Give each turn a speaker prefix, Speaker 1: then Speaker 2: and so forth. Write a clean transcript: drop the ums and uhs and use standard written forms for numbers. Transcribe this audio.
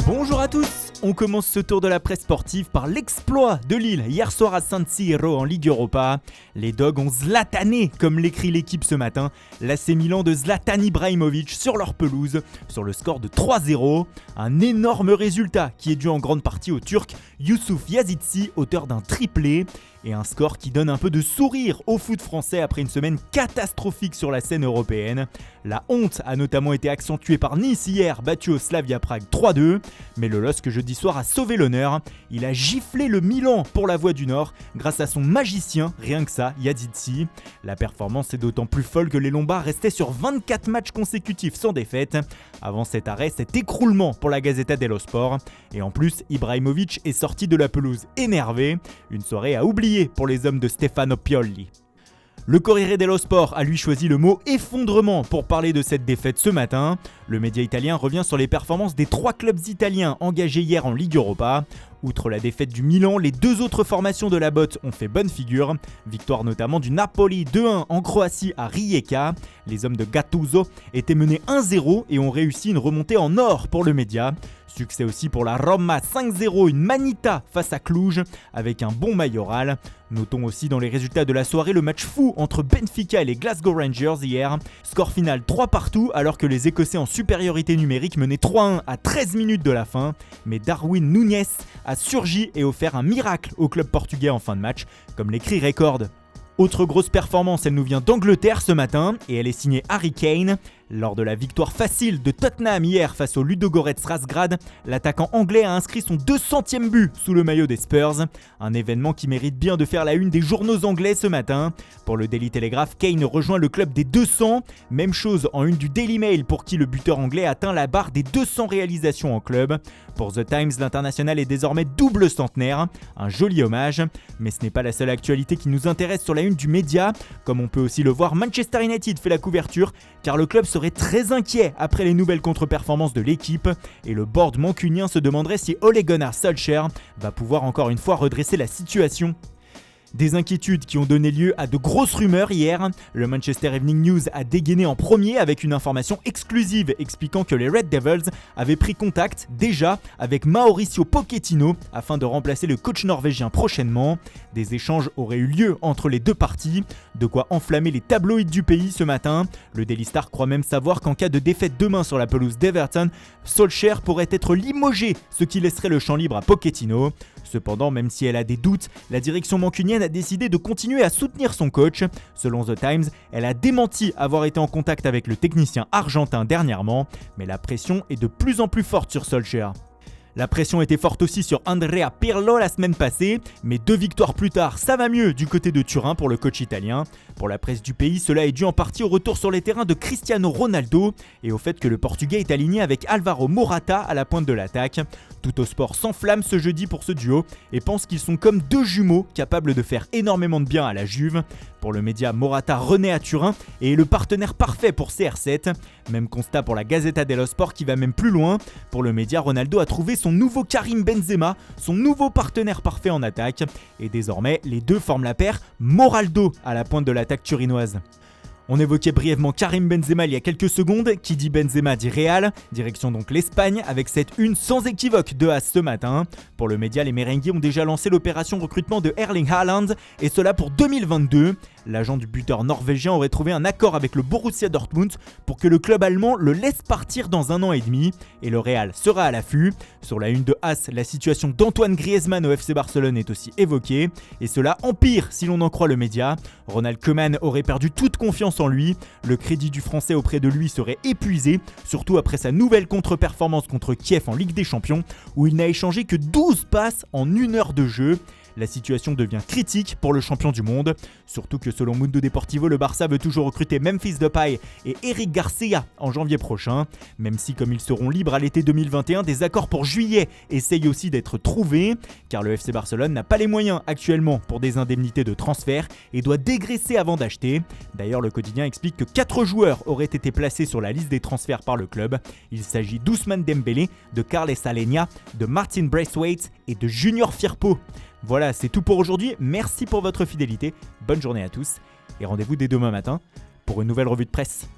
Speaker 1: Bonjour à tous, on commence ce tour de la presse sportive par l'exploit de Lille hier soir à San Siro en Ligue Europa. Les Dogs ont zlatané, comme l'écrit l'équipe ce matin, l'AC Milan de Zlatan Ibrahimovic sur leur pelouse, sur le score de 3-0. Un énorme résultat qui est dû en grande partie au Turc Youssouf Yazidzi, auteur d'un triplé. Et un score qui donne un peu de sourire au foot français après une semaine catastrophique sur la scène européenne. La honte a notamment été accentuée par Nice hier, battu au Slavia Prague 3-2. Mais le LOSC jeudi soir a sauvé l'honneur. Il a giflé le Milan pour la Voix du Nord grâce à son magicien, rien que ça, Yazidzi. La performance est d'autant plus folle que les Lombards restaient sur 24 matchs consécutifs sans défaite. Avant cet arrêt, cet écroulement pour la Gazzetta dello Sport. Et en plus, Ibrahimovic est sorti de la pelouse énervé. Une soirée à oublier pour les hommes de Stefano Pioli. Le Corriere dello Sport a lui choisi le mot effondrement pour parler de cette défaite ce matin. Le média italien revient sur les performances des 3 clubs italiens engagés hier en Ligue Europa. Outre la défaite du Milan, les 2 autres formations de la botte ont fait bonne figure. Victoire notamment du Napoli 2-1 en Croatie à Rijeka. Les hommes de Gattuso étaient menés 1-0 et ont réussi une remontée en or pour le média. Succès aussi pour la Roma 5-0, une manita face à Cluj avec un bon Mayoral. Notons aussi dans les résultats de la soirée le match fou entre Benfica et les Glasgow Rangers hier. Score final 3-partout alors que les Écossais en supériorité numérique menaient 3-1 à 13 minutes de la fin. Mais Darwin Núñez a surgi et offert un miracle au club portugais en fin de match, comme l'écrit Record. Autre grosse performance, elle nous vient d'Angleterre ce matin et elle est signée Harry Kane. Lors de la victoire facile de Tottenham hier face au Ludogorets Razgrad, l'attaquant anglais a inscrit son 200e but sous le maillot des Spurs. Un événement qui mérite bien de faire la une des journaux anglais ce matin. Pour le Daily Telegraph, Kane rejoint le club des 200. Même chose en une du Daily Mail pour qui le buteur anglais atteint la barre des 200 réalisations en club. Pour The Times, l'international est désormais double centenaire. Un joli hommage. Mais ce n'est pas la seule actualité qui nous intéresse sur la une du média. Comme on peut aussi le voir, Manchester United fait la couverture car le club serait très inquiet après les nouvelles contre-performances de l'équipe et le board mancunien se demanderait si Ole Gunnar Solskjaer va pouvoir encore une fois redresser la situation. Des inquiétudes qui ont donné lieu à de grosses rumeurs hier. Le Manchester Evening News a dégainé en premier avec une information exclusive expliquant que les Red Devils avaient pris contact déjà avec Mauricio Pochettino afin de remplacer le coach norvégien prochainement. Des échanges auraient eu lieu entre les deux parties, de quoi enflammer les tabloïds du pays ce matin. Le Daily Star croit même savoir qu'en cas de défaite demain sur la pelouse d'Everton, Solskjaer pourrait être limogé, ce qui laisserait le champ libre à Pochettino. Cependant, même si elle a des doutes, la direction mancunienne a décidé de continuer à soutenir son coach. Selon The Times, elle a démenti avoir été en contact avec le technicien argentin dernièrement, mais la pression est de plus en plus forte sur Solskjaer. La pression était forte aussi sur Andrea Pirlo la semaine passée, mais 2 victoires plus tard, ça va mieux du côté de Turin pour le coach italien. Pour la presse du pays, cela est dû en partie au retour sur les terrains de Cristiano Ronaldo et au fait que le Portugais est aligné avec Alvaro Morata à la pointe de l'attaque. Tuttosport s'enflamme ce jeudi pour ce duo et pense qu'ils sont comme 2 jumeaux capables de faire énormément de bien à la Juve. Pour le média, Morata renaît à Turin et est le partenaire parfait pour CR7. Même constat pour la Gazzetta dello Sport qui va même plus loin. Pour le média, Ronaldo a trouvé son nouveau Karim Benzema, son nouveau partenaire parfait en attaque. Et désormais, les deux forment la paire Moraldo à la pointe de l'attaque turinoise. On évoquait brièvement Karim Benzema il y a quelques secondes, qui dit Benzema dit Real, direction donc l'Espagne avec cette une sans équivoque de As ce matin. Pour le média, les merengues ont déjà lancé l'opération recrutement de Erling Haaland et cela pour 2022. L'agent du buteur norvégien aurait trouvé un accord avec le Borussia Dortmund pour que le club allemand le laisse partir dans 1 an et demi et le Real sera à l'affût. Sur la une de As, la situation d'Antoine Griezmann au FC Barcelone est aussi évoquée et cela empire si l'on en croit le média. Ronald Koeman aurait perdu toute confiance en lui, le crédit du français auprès de lui serait épuisé, surtout après sa nouvelle contre-performance contre Kiev en Ligue des Champions où il n'a échangé que 12 passes en 1 heure de jeu. La situation devient critique pour le champion du monde, surtout que selon Mundo Deportivo, le Barça veut toujours recruter Memphis Depay et Eric Garcia en janvier prochain, même si comme ils seront libres à l'été 2021, des accords pour juillet essayent aussi d'être trouvés, car le FC Barcelone n'a pas les moyens actuellement pour des indemnités de transfert et doit dégraisser avant d'acheter. D'ailleurs, le quotidien explique que 4 joueurs auraient été placés sur la liste des transferts par le club. Il s'agit d'Ousmane Dembélé, de Carles Alenia, de Martin Braithwaite et de Junior Firpo. Voilà, c'est tout pour aujourd'hui. Merci pour votre fidélité. Bonne journée à tous et rendez-vous dès demain matin pour une nouvelle revue de presse.